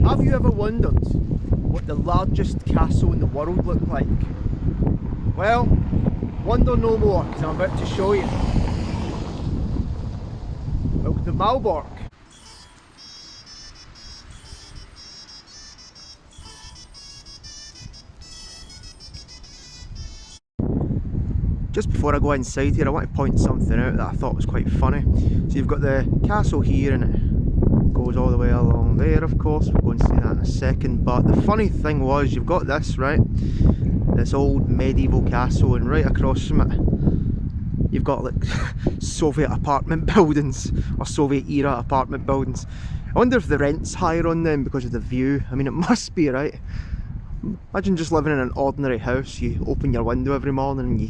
Have you ever wondered what the largest castle in the world looked like? Well, wonder no more, because I'm about to show you. Welcome to Malbork. Just before I go inside here, I want to point something out that I thought was quite funny. So you've got the castle here and it goes all the way along there, of course. We'll go and see that in a second. But the funny thing was, you've got this, right? This old medieval castle, and right across from it, you've got like Soviet apartment buildings, or Soviet era apartment buildings. I wonder if the rent's higher on them because of the view. I mean, it must be, right? Imagine just living in an ordinary house. You open your window every morning and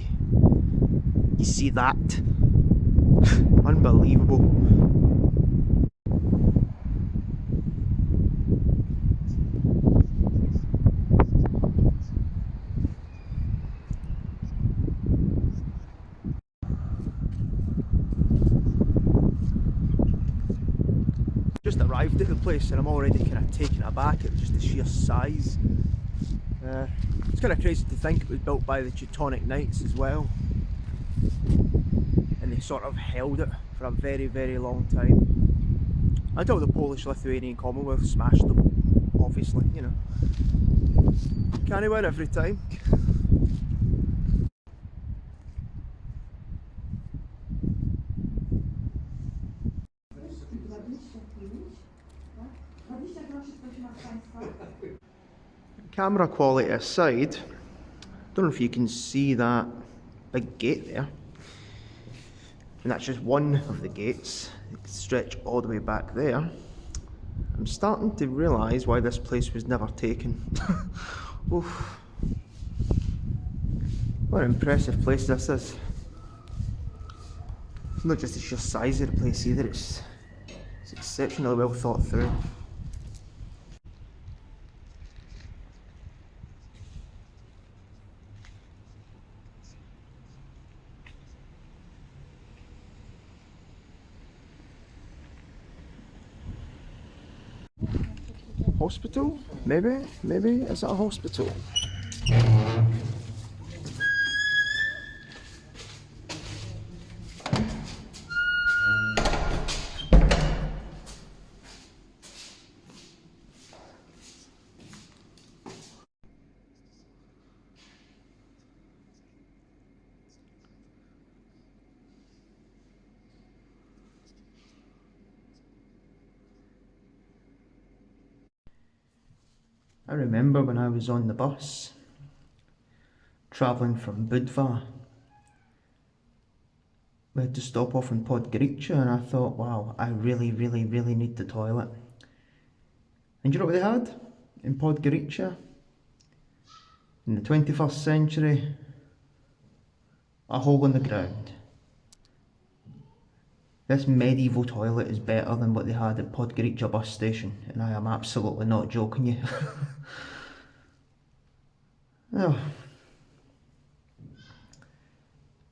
you see that. Unbelievable. Just arrived at the place and I'm already kind of taken aback at just the sheer size. It's kind of crazy to think it was built by the Teutonic Knights as well, and they sort of held it for a very, very long time until the Polish-Lithuanian Commonwealth smashed them, obviously, you know. Can't win every time. Camera quality aside, don't know if you can see that big gate there, and that's just one of the gates. They stretch all the way back there. I'm starting to realise why this place was never taken. Oof. What an impressive place this is. It's not just the sheer size of the place either, it's exceptionally well thought through. Hospital? Maybe? Is it a hospital? I remember when I was on the bus, travelling from Budva, we had to stop off in Podgorica, and I thought, wow, I really need the toilet. And do you know what they had in Podgorica? In the 21st century, a hole in the ground. This medieval toilet is better than what they had at Podgorica bus station, and I am absolutely not joking you. Oh.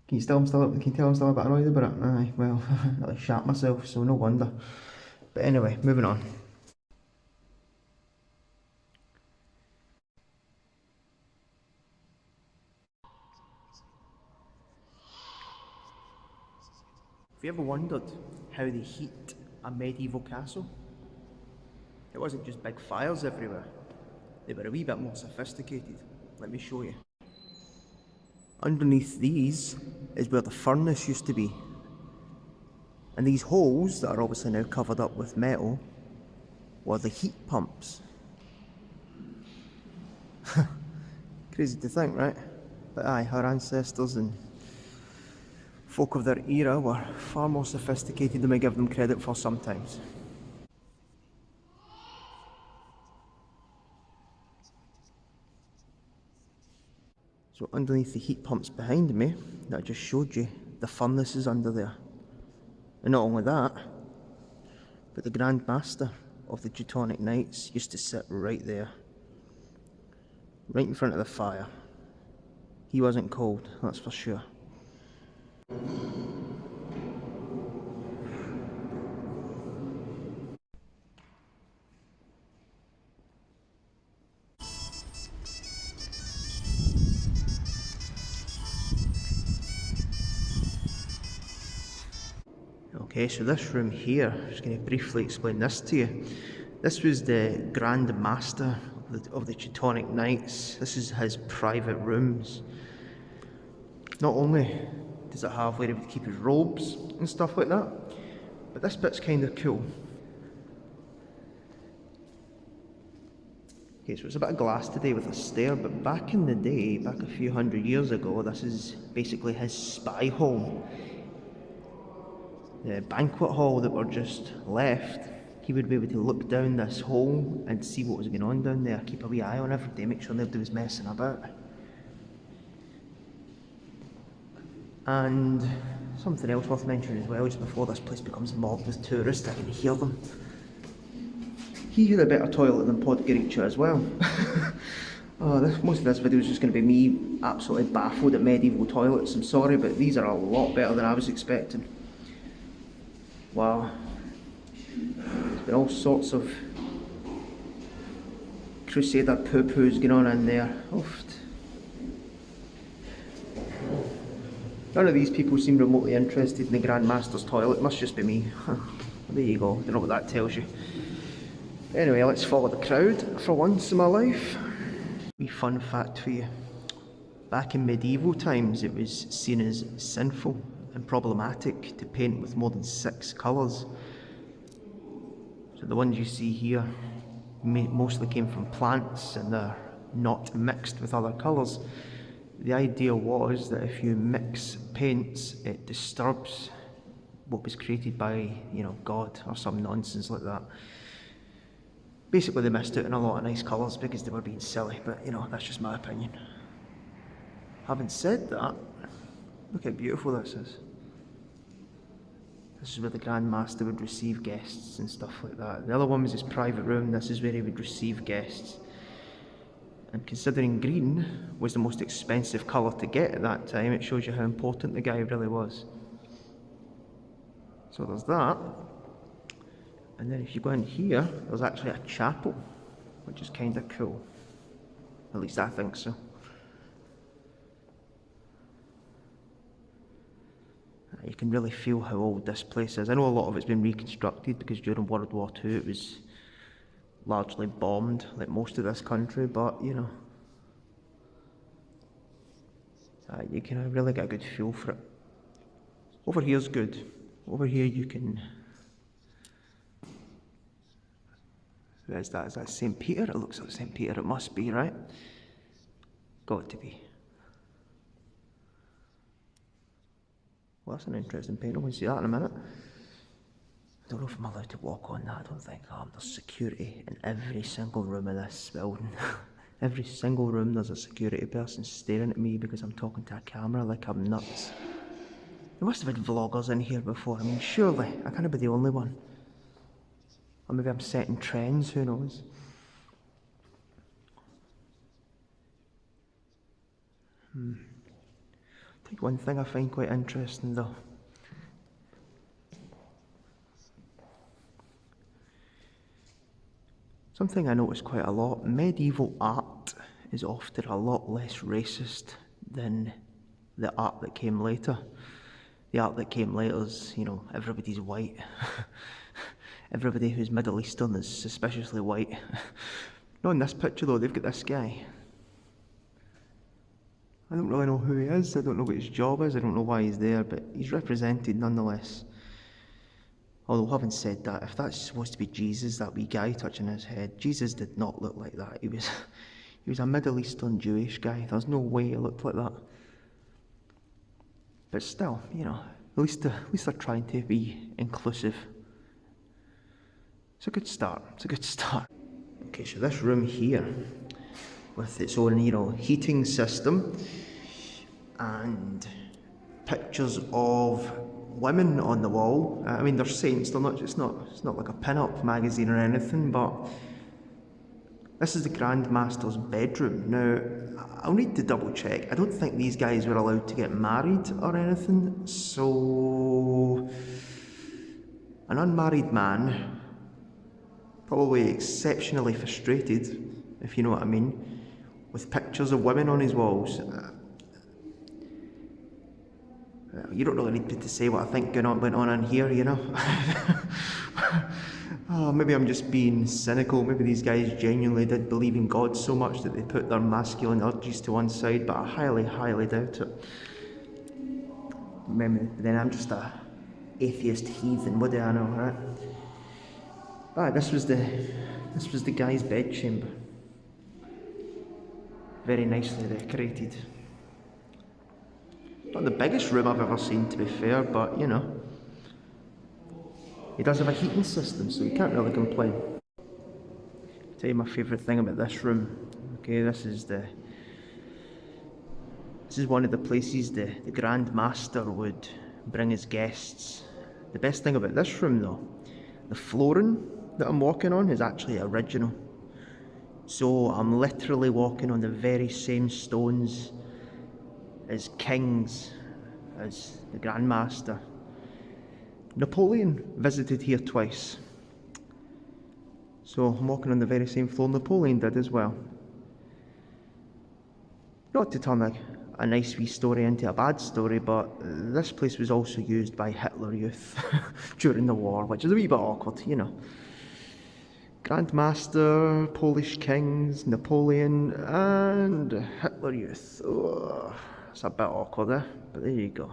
Can you tell I'm still a bit annoyed about it? Aye, well, I shat myself, so no wonder. But anyway, moving on. Have you ever wondered how they heat a medieval castle? It wasn't just big fires everywhere. They were a wee bit more sophisticated. Let me show you. Underneath these is where the furnace used to be. And these holes that are obviously now covered up with metal were the heat pumps. Crazy to think, right? But aye, our ancestors and folk of their era were far more sophisticated than we give them credit for sometimes. So underneath the heat pumps behind me, that I just showed you, the furnace is under there. And not only that, but the Grand Master of the Teutonic Knights used to sit right there, right in front of the fire. He wasn't cold, that's for sure. Okay, so this room here, I'm just going to briefly explain this to you. This was the Grand Master of the Teutonic Knights. This is his private rooms. Not only does it have where he would keep his robes and stuff like that, but this bit's kind of cool. Okay, so it's a bit of glass today with a stair, but back in the day, back a few hundred years ago, this is basically his spy hall. The banquet hall that were just left, he would be able to look down this hole and see what was going on down there, keep a wee eye on every day, make sure nobody was messing about. And something else worth mentioning as well, just before this place becomes mobbed with tourists, I can hear them. He had a better toilet than Podgorica as well. Most of this video is just going to be me absolutely baffled at medieval toilets. I'm sorry, but these are a lot better than I was expecting. Wow. There's been all sorts of Crusader poo-poos going on in there. Oof. None of these people seem remotely interested in the Grand Master's toilet. It must just be me. There you go. Don't know what that tells you. Anyway, let's follow the crowd for once in my life. Wee fun fact for you. Back in medieval times, it was seen as sinful and problematic to paint with more than 6 colours. So the ones you see here mostly came from plants and they're not mixed with other colours. The idea was that if you mix paints, it disturbs what was created by, God or some nonsense like that. Basically, they missed out on a lot of nice colours because they were being silly, but that's just my opinion. Having said that, look how beautiful this is. This is where the Grand Master would receive guests and stuff like that. The other one was his private room. This is where he would receive guests. And considering green was the most expensive colour to get at that time, it shows you how important the guy really was. So there's that. And then if you go in here, there's actually a chapel, which is kind of cool. At least I think so. You can really feel how old this place is. I know a lot of it's been reconstructed because during World War II it was largely bombed, like most of this country, but you can really get a good feel for it. Over here's good. Over here you can... Who is that? Is that St. Peter? It looks like St. Peter. It must be, right? Got to be. Well, that's an interesting painting. We'll see that in a minute. I don't know if I'm allowed to walk on that. I don't think I am. There's security in every single room of this building. Every single room there's a security person staring at me because I'm talking to a camera like I'm nuts. There must have been vloggers in here before. I mean, surely. I can't be the only one. Or maybe I'm setting trends, who knows? I think one thing I find quite interesting though. Something I notice quite a lot, medieval art is often a lot less racist than the art that came later. The art that came later is, everybody's white. Everybody who's Middle Eastern is suspiciously white. Not in this picture though, they've got this guy. I don't really know who he is, I don't know what his job is, I don't know why he's there, but he's represented nonetheless. Although having said that, if that's supposed to be Jesus, that wee guy touching his head, Jesus did not look like that. He was a Middle Eastern Jewish guy. There's no way he looked like that. But still, at least they're trying to be inclusive. It's a good start. Okay, so this room here, with its own, heating system and pictures of women on the wall. I mean, they're saints. It's not like a pin-up magazine or anything. But this is the Grand Master's bedroom. Now, I'll need to double check. I don't think these guys were allowed to get married or anything. So, an unmarried man, probably exceptionally frustrated, if you know what I mean, with pictures of women on his walls. You don't really need to say what I think went on in here, you know. Oh, maybe I'm just being cynical. Maybe these guys genuinely did believe in God so much that they put their masculine urges to one side, but I highly, highly doubt it. Maybe then I'm just a atheist heathen. What do I know, right? Ah, this was the guy's bedchamber. Very nicely decorated. Not the biggest room I've ever seen, to be fair, but you know. He does have a heating system, so you can't really complain. I'll tell you my favourite thing about this room. Okay, this is one of the places the Grand Master would bring his guests. The best thing about this room though, the flooring that I'm walking on is actually original. So I'm literally walking on the very same stones as kings, as the Grand Master. Napoleon visited here twice. So I'm walking on the very same floor Napoleon did as well. Not to turn a nice wee story into a bad story, but this place was also used by Hitler Youth during the war, which is a wee bit awkward, you know. Grand Master, Polish kings, Napoleon, and Hitler Youth. Oh, it's a bit awkward, eh? But there you go.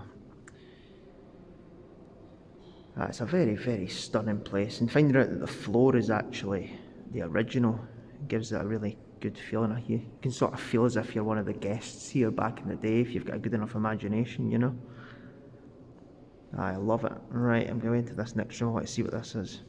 It's a very, very stunning place, and finding out that the floor is actually the original gives it a really good feeling. You can sort of feel as if you're one of the guests here back in the day if you've got a good enough imagination, you know. I love it. Right, I'm going into this next room. Let's see what this is.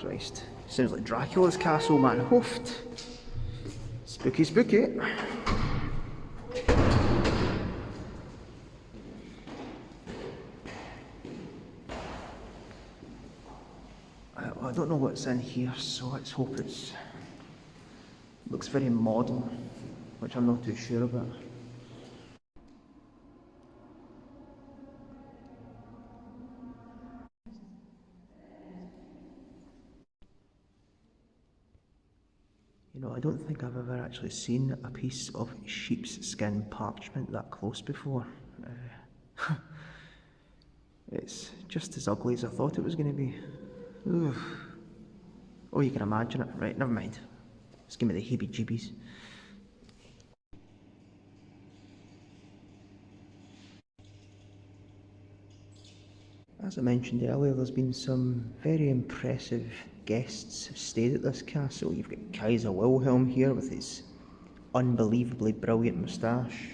Christ. Sounds like Dracula's castle, man. Hoofed. Spooky, spooky. I don't know what's in here, so let's hope looks very modern, which I'm not too sure about. You know, I don't think I've ever actually seen a piece of sheep's skin parchment that close before. It's just as ugly as I thought it was going to be. Oof. Oh, you can imagine it. Right, never mind. Just give me the heebie-jeebies. As I mentioned earlier, there's been some very impressive guests who've stayed at this castle. You've got Kaiser Wilhelm here with his unbelievably brilliant moustache.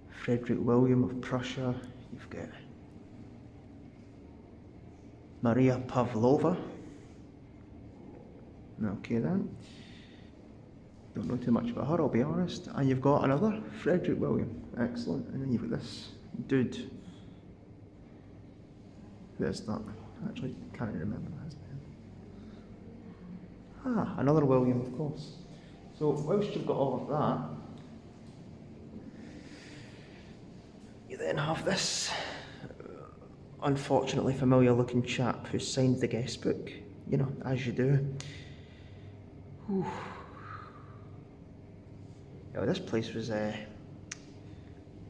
Frederick William of Prussia. You've got Maria Pavlova. Okay then. Don't know too much about her, I'll be honest. And you've got another Frederick William. Excellent. And then you've got this dude. Who is that? I actually can't remember his name. Ah, another William, of course. So whilst you've got all of that, you then have this unfortunately familiar looking chap who signed the guest book, you know, as you do. Whew. Yeah, this place was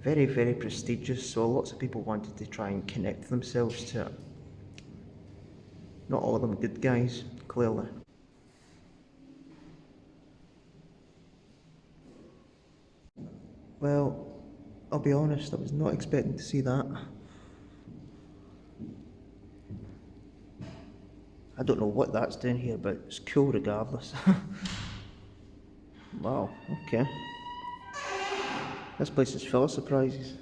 very, very prestigious, so lots of people wanted to try and connect themselves to it. Not all of them good guys, clearly. Well, I'll be honest, I was not expecting to see that. I don't know what that's doing here, but it's cool regardless. Wow, okay. This place is full of surprises.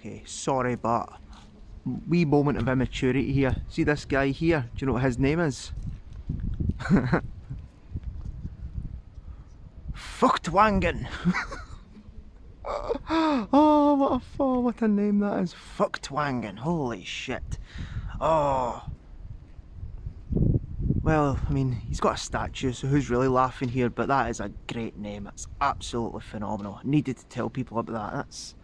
okay, sorry, but wee moment of immaturity here. See this guy here? Do you know what his name is? Fuchtwangen. Oh, what a name that is. Fuchtwangen. Holy shit. Oh. Well, I mean, he's got a statue, so who's really laughing here? But that is a great name. It's absolutely phenomenal. I needed to tell people about that. That's...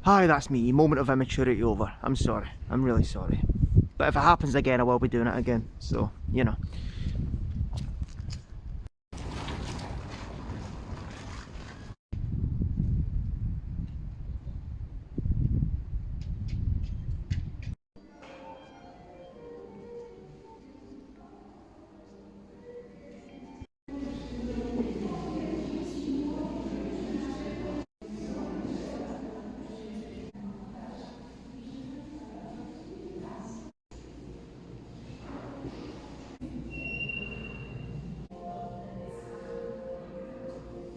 Hi, that's me. Moment of immaturity over. I'm sorry. I'm really sorry. But if it happens again, I will be doing it again. So, you know.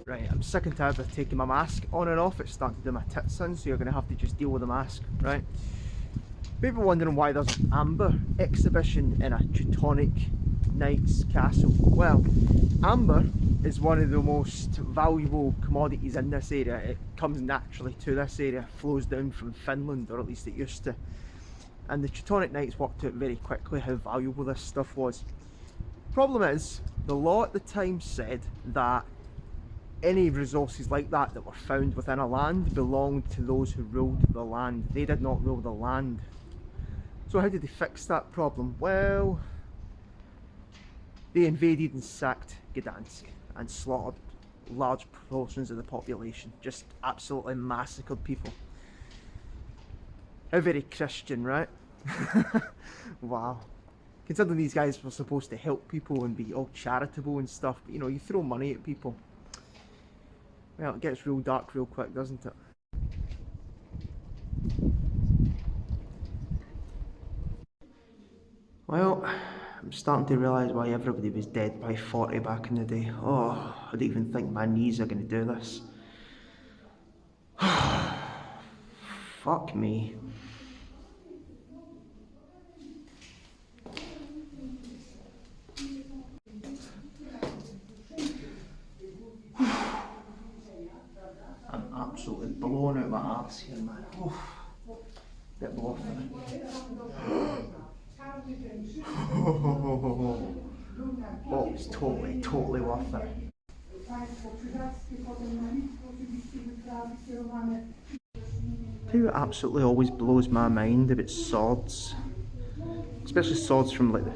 Right, I'm sick and tired of taking my mask on and off. It's starting to do my tits in, so you're going to have to just deal with the mask, right? People wondering why there's an amber exhibition in a Teutonic Knights castle. Well, amber is one of the most valuable commodities in this area. It comes naturally to this area, flows down from Finland, or at least it used to. And the Teutonic Knights worked out very quickly how valuable this stuff was. Problem is, the law at the time said that any resources like that were found within a land belonged to those who ruled the land. They did not rule the land. So how did they fix that problem? Well, they invaded and sacked Gdansk and slaughtered large portions of the population. Just absolutely massacred people. How very Christian, right? Wow. Considering these guys were supposed to help people and be all charitable and stuff, but you know, you throw money at people. Well, it gets real dark real quick, doesn't it? Well, I'm starting to realise why everybody was dead by 40 back in the day. Oh, I don't even think my knees are going to do this. Fuck me. I'm absolutely blown out my arse here, man. Bit more fun. Oh, it's totally worth it. Tell you what absolutely always blows my mind about swords, especially swords from like the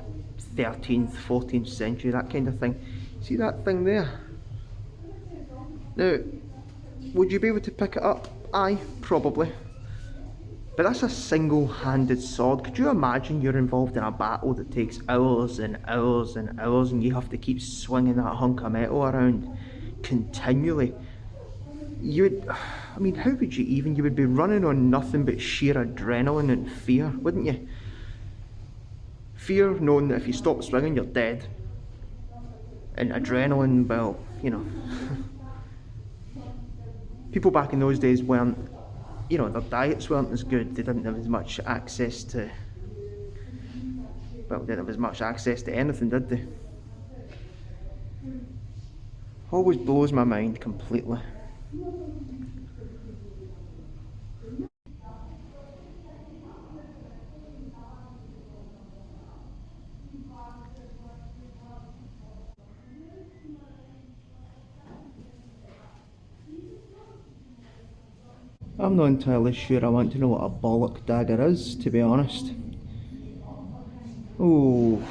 13th, 14th century, that kind of thing. See that thing there? Now, would you be able to pick it up? Aye, probably. But that's a single-handed sword. Could you imagine you're involved in a battle that takes hours and hours and hours and you have to keep swinging that hunk of metal around continually? You would, I mean, how would you even? You would be running on nothing but sheer adrenaline and fear, wouldn't you? Fear knowing that if you stop swinging, you're dead. And adrenaline, well, you know. People back in those days weren't, you know, their diets weren't as good. They didn't have as much access to, well, they didn't have as much access to anything, did they? Always blows my mind completely. I'm not entirely sure I want to know what a bollock dagger is, to be honest. Oh,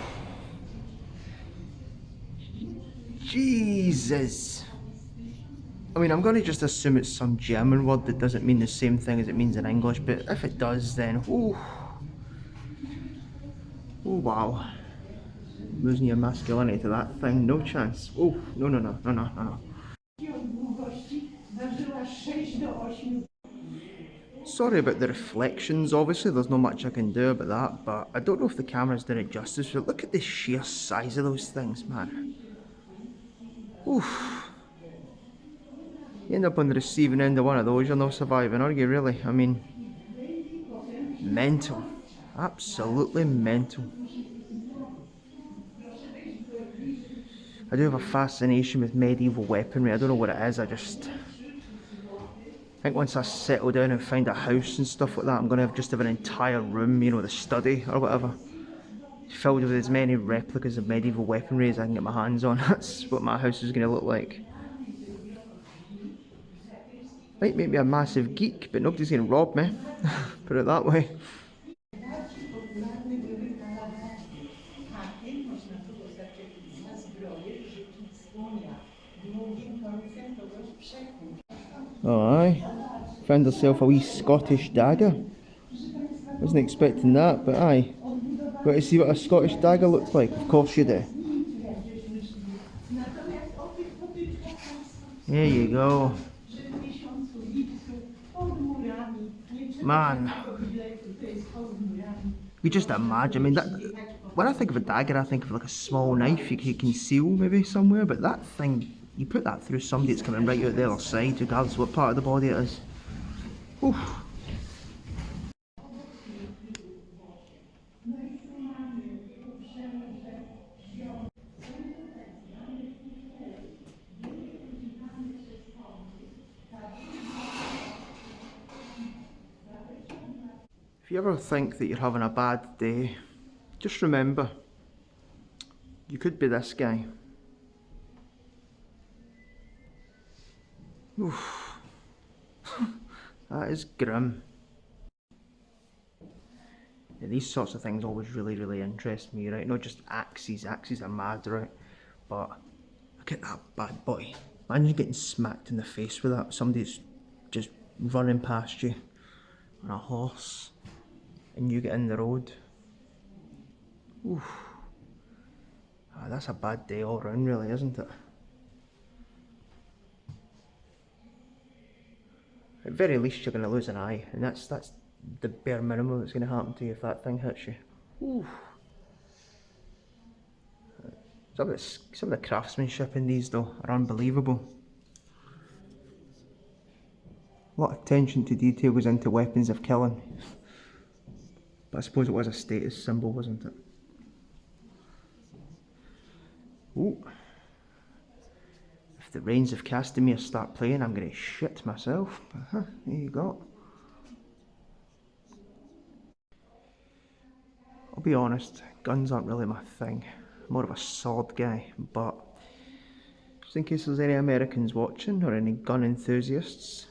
Jesus. I mean, I'm going to just assume it's some German word that doesn't mean the same thing as it means in English, but if it does, then oh wow. Losing your masculinity to that thing, no chance. Oh, no. Sorry about the reflections, obviously there's not much I can do about that, but I don't know if the camera's done it justice, but look at the sheer size of those things, man. Oof. You end up on the receiving end of one of those, you're not surviving, are you really? I mean, mental. Absolutely mental. I do have a fascination with medieval weaponry. I don't know what it is, I think once I settle down and find a house and stuff like that, I'm going to just have an entire room, you know, the study or whatever, filled with as many replicas of medieval weaponry as I can get my hands on. That's what my house is going to look like. Might make me a massive geek, but nobody's going to rob me. Put it that way. Oh aye, found herself a wee Scottish dagger. Wasn't expecting that, but aye. Got to see what a Scottish dagger looks like, of course you do. There you go. Man, you just imagine, I mean, that, when I think of a dagger I think of like a small knife you can conceal maybe somewhere, but that thing, you put that through somebody that's coming right out the other side, regardless of what part of the body it is. Oof. If you ever think that you're having a bad day, just remember, you could be this guy. Oof. That is grim. Yeah, these sorts of things always really interest me, right? Not just axes, axes are mad, right? But look at that bad boy. Imagine getting smacked in the face with that. Somebody's just running past you on a horse and you get in the road. Oof. Ah, that's a bad day all round really, isn't it? At very least you're going to lose an eye, and that's the bare minimum that's going to happen to you if that thing hits you. Oof. Some of the craftsmanship in these though are unbelievable. A lot of attention to detail goes into weapons of killing. But I suppose it was a status symbol, wasn't it? Ooh. If the Rains of Castamere start playing, I'm going to shit myself. But there you go. I'll be honest, guns aren't really my thing. I'm more of a sword guy, but just in case there's any Americans watching or any gun enthusiasts,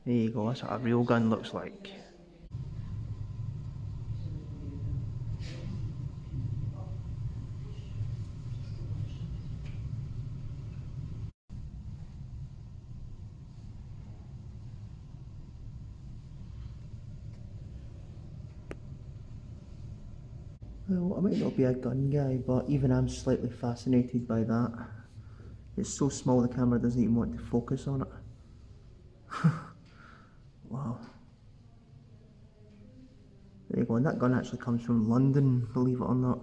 there you go, that's what a real gun looks like. Well, I might not be a gun guy, but even I'm slightly fascinated by that. It's so small the camera doesn't even want to focus on it. Wow. There you go, and that gun actually comes from London, believe it or not.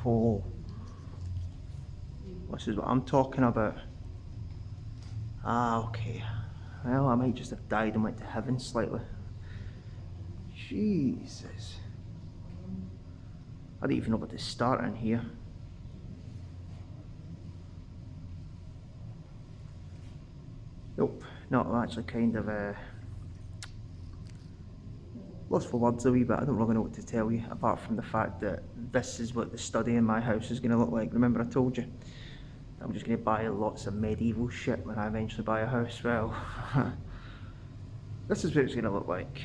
Oh, this is what I'm talking about. Ah, okay. Well, I might just have died and went to heaven slightly. Jesus. I don't even know where to start in here. Nope, no, I'm actually kind of lost for words a wee bit. I don't really know what to tell you, apart from the fact that this is what the study in my house is going to look like. Remember I told you? I'm just going to buy lots of medieval shit when I eventually buy a house. Well, this is what it's going to look like.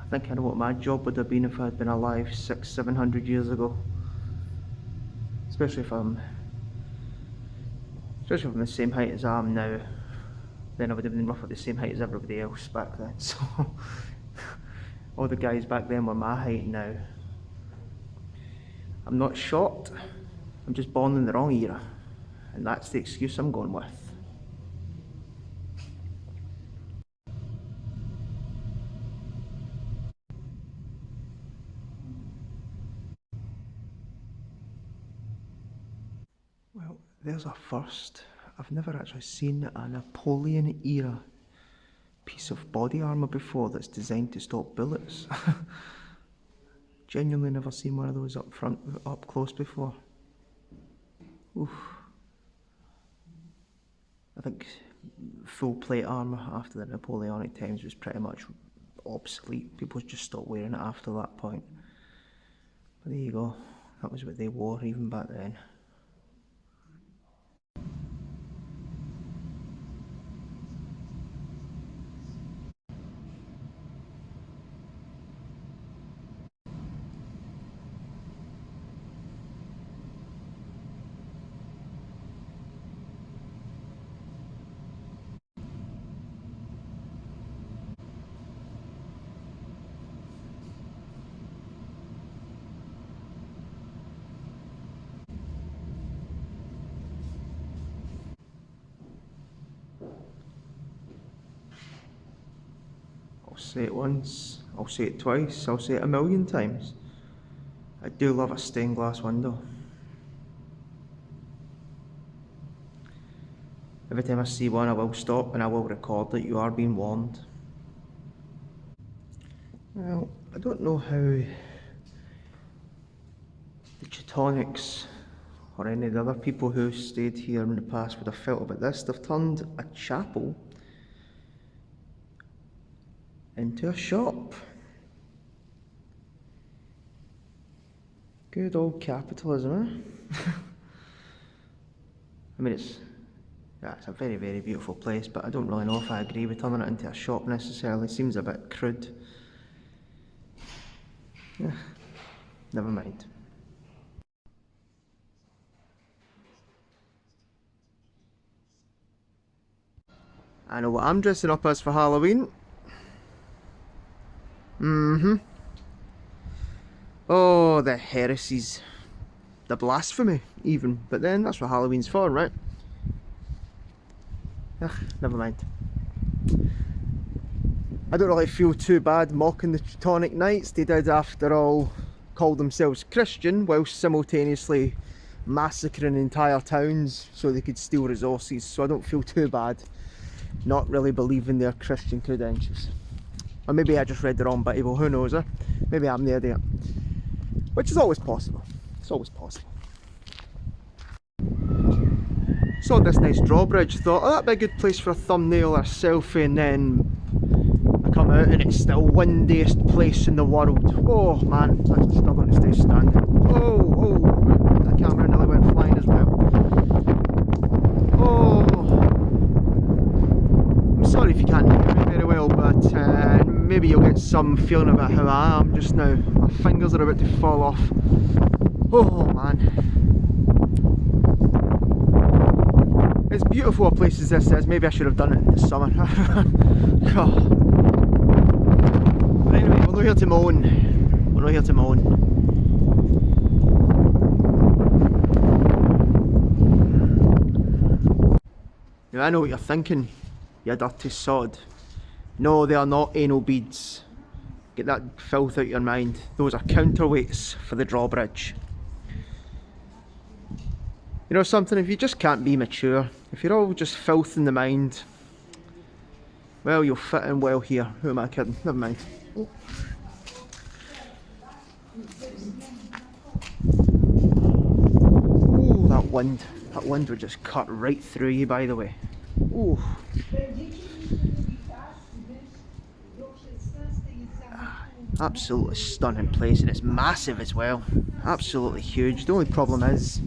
I think I know what my job would have been if I had been alive 600-700 years ago. Especially if I'm the same height as I am now, then I would have been roughly the same height as everybody else back then. So All the guys back then were my height now. I'm not short, I'm just born in the wrong era. And that's the excuse I'm going with. Well, there's a first. I've never actually seen a Napoleon era piece of body armour before that's designed to stop bullets. Genuinely never seen one of those up front, up close before. Oof. I think full plate armour after the Napoleonic times was pretty much obsolete. People just stopped wearing it after that point. But there you go, that was what they wore even back then. I'll say it once, I'll say it twice, I'll say it a million times. I do love a stained glass window. Every time I see one, I will stop and I will record it. You are being warned. Well, I don't know how the Teutonics or any of the other people who stayed here in the past would have felt about this. They've turned a chapel into a shop. Good old capitalism, eh? I mean, it's a very, very beautiful place, but I don't really know if I agree with turning it into a shop necessarily. It seems a bit crude. Yeah, never mind. I know what I'm dressing up as for Halloween. Oh, the heresies. The blasphemy, even. But then, that's what Halloween's for, right? Ugh, never mind. I don't really feel too bad mocking the Teutonic Knights. They did, after all, call themselves Christian, whilst simultaneously massacring entire towns so they could steal resources. So I don't feel too bad not really believing their Christian credentials. Or maybe I just read the wrong Bible, who knows, eh? Maybe I'm the idiot. Which is always possible. It's always possible. Saw this nice drawbridge, thought, oh, that'd be a good place for a thumbnail or a selfie, and then I come out and it's still windiest place in the world. Oh man, I'm struggling to stay standing. Oh, the camera nearly went flying as well. Oh, I'm sorry if you can't hear me very well, but maybe you'll get some feeling about how I am just now. My fingers are about to fall off. Oh man. As beautiful a place as this is, maybe I should have done it in the summer. But anyway, we're not here to moan. We're not here to moan. Now I know what you're thinking, you dirty sod. No, they are not anal beads. Get that filth out of your mind. Those are counterweights for the drawbridge. You know something, if you just can't be mature, if you're all just filth in the mind, well, you'll fit in well here. Who am I kidding? Never mind. Oh. Ooh, that wind would just cut right through you, by the way. Ooh. Absolutely stunning place, and it's massive as well. Absolutely huge. The only problem is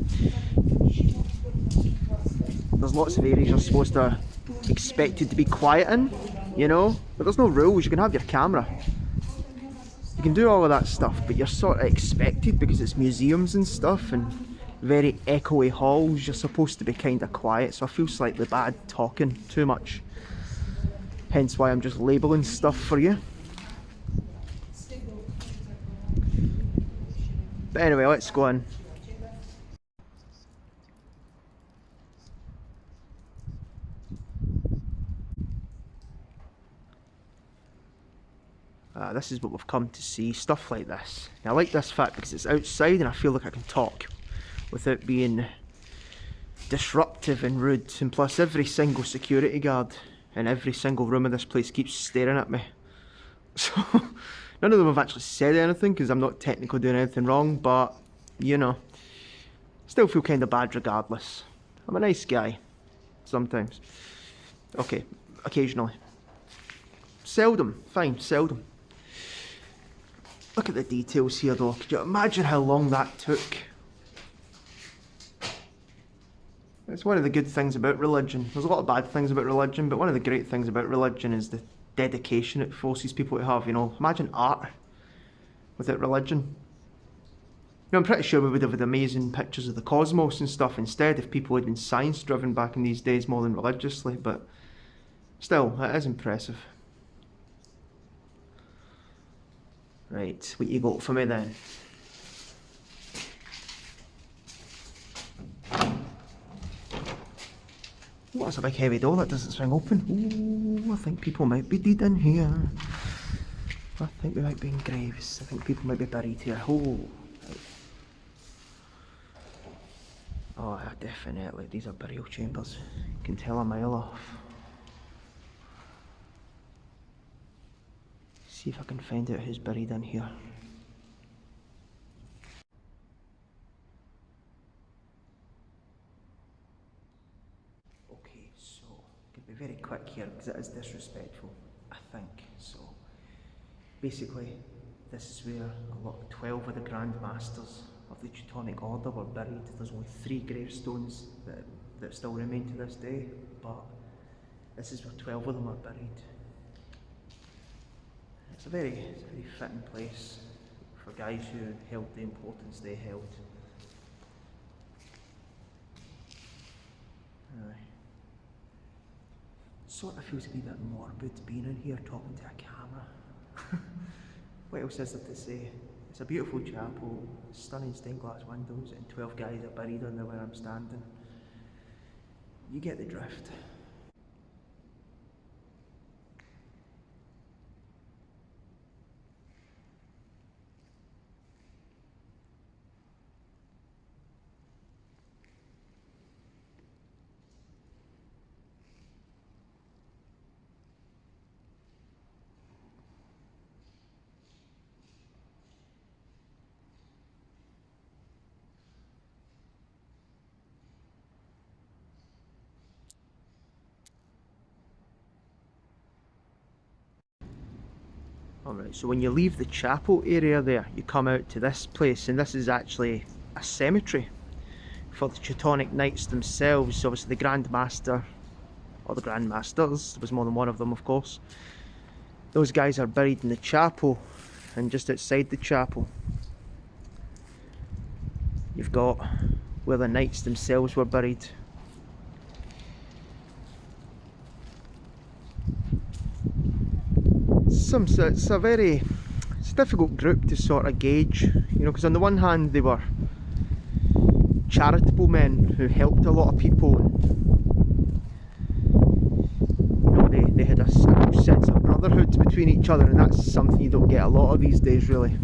there's lots of areas you're supposed to expected to be quiet in, you know, but there's no rules. You can have your camera, you can do all of that stuff, but you're sort of expected, because it's museums and stuff and very echoey halls, you're supposed to be kind of quiet. So I feel slightly bad talking too much, hence why I'm just labelling stuff for you. But anyway, let's go on. This is what we've come to see, stuff like this. Now, I like this fact because it's outside and I feel like I can talk without being disruptive and rude. And plus, every single security guard in every single room of this place keeps staring at me. So, none of them have actually said anything because I'm not technically doing anything wrong, but, you know, still feel kind of bad regardless. I'm a nice guy. Sometimes. Okay, occasionally. Seldom, fine, seldom. Look at the details here though. Could you imagine how long that took? It's one of the good things about religion. There's a lot of bad things about religion, but one of the great things about religion is the dedication it forces people to have, you know. Imagine art without religion. You know, I'm pretty sure we would have had amazing pictures of the cosmos and stuff instead if people had been science driven back in these days more than religiously, but still, it is impressive. Right, what you got for me then? Oh, that's a big heavy door that doesn't swing open. Oh, I think people might be dead in here. I think we might be in graves. I think people might be buried here. Oh, oh, definitely. These are burial chambers. You can tell a mile off. See if I can find out who's buried in here. Okay, so I'm going to be very quick here because it is disrespectful, I think. So basically, this is where 12 of the Grand Masters of the Teutonic Order were buried. There's only 3 gravestones that still remain to this day, but this is where 12 of them are buried. It's a very fitting place for guys who held the importance they held. Sort of feels a wee bit morbid being in here talking to a camera. What else is there to say? It's a beautiful chapel, stunning stained glass windows, and 12 guys are buried under where I'm standing. You get the drift. Alright, so when you leave the chapel area there, you come out to this place, and this is actually a cemetery for the Teutonic Knights themselves. Obviously the Grand Master, or the Grand Masters, there was more than one of them of course. Those guys are buried in the chapel, and just outside the chapel you've got where the knights themselves were buried. It's a difficult group to sort of gauge, you know, because on the one hand they were charitable men who helped a lot of people, and you know, they had a sense of brotherhood between each other, and that's something you don't get a lot of these days, really.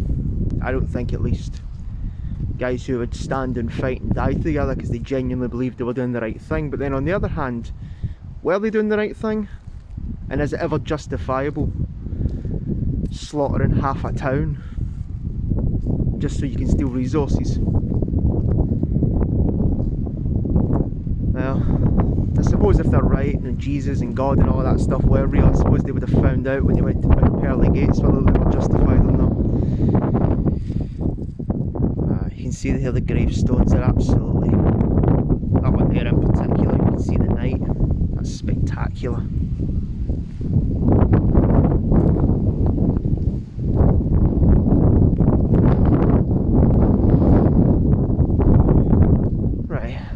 I don't think, at least. Guys who would stand and fight and die together because they genuinely believed they were doing the right thing. But then on the other hand, were they doing the right thing? And is it ever justifiable slaughtering half a town just so you can steal resources? Well, I suppose if they're right and Jesus and God and all that stuff were real, I suppose they would have found out when they went to Pearly Gates whether they were justified or not. You can see here the gravestones are absolutely, that one there in particular, you can see the night, that's spectacular.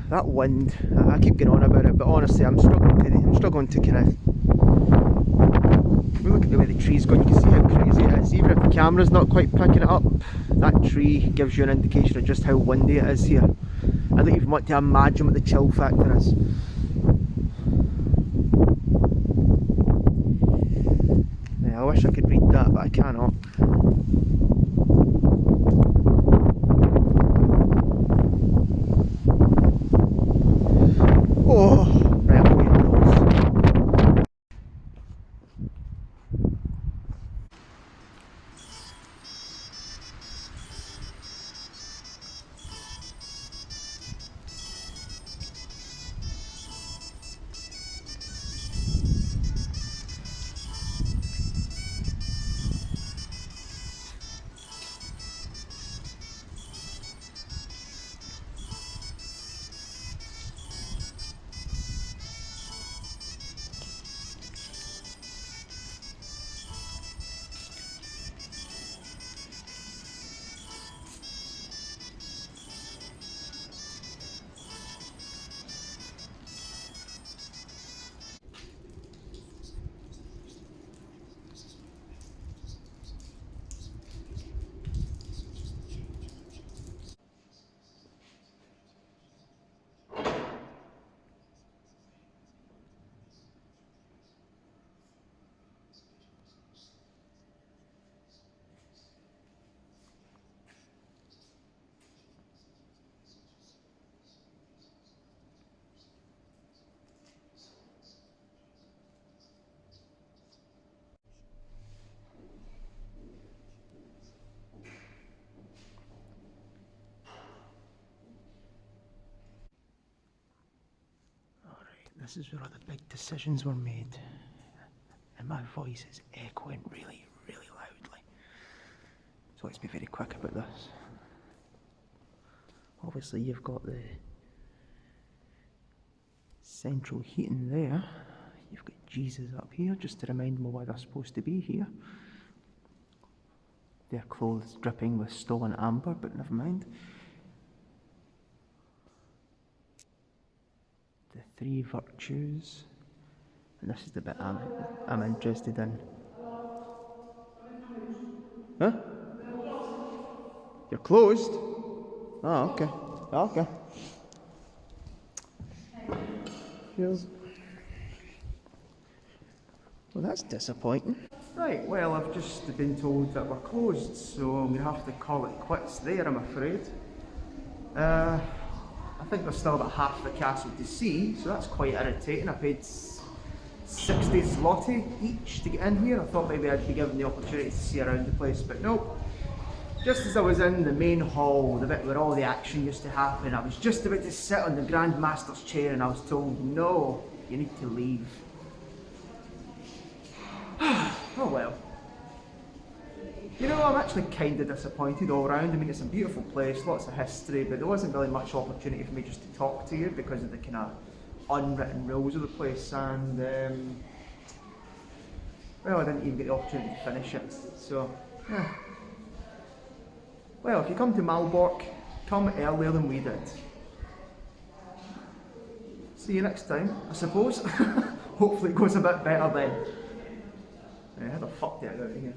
That wind, I keep going on about it, but honestly I'm struggling to kind of, look the way the tree's gone, you can see how crazy it is. Even if the camera's not quite picking it up, that tree gives you an indication of just how windy it is here. I don't even want to imagine what the chill factor is. Yeah, I wish I could read that, but I cannot. Oh, right, I'm going to close. This is where all the big decisions were made, and my voice is echoing really, really loudly. So let's be very quick about this. Obviously you've got the central heating there. You've got Jesus up here, just to remind me why they're supposed to be here. Their clothes dripping with stolen amber, but never mind. The three virtues, and this is the bit I'm interested in. Huh? You're closed? Oh, okay. Okay. Cheers. Well, that's disappointing. Right, well, I've just been told that we're closed, so I'm going to have to call it quits there, I'm afraid. I think there's still about half the castle to see, so that's quite irritating. I paid 60 zloty each to get in here. I thought maybe I'd be given the opportunity to see around the place, but nope. Just as I was in the main hall, the bit where all the action used to happen, I was just about to sit on the Grand Master's chair and I was told, no, you need to leave. Oh well. You know, I'm actually kind of disappointed all round. I mean, it's a beautiful place, lots of history, but there wasn't really much opportunity for me just to talk to you because of the kind of unwritten rules of the place, and well, I didn't even get the opportunity to finish it, so yeah. Well, if you come to Malbork, come earlier than we did. See you next time, I suppose. Hopefully it goes a bit better then. Yeah, how the fuck did I get out of here?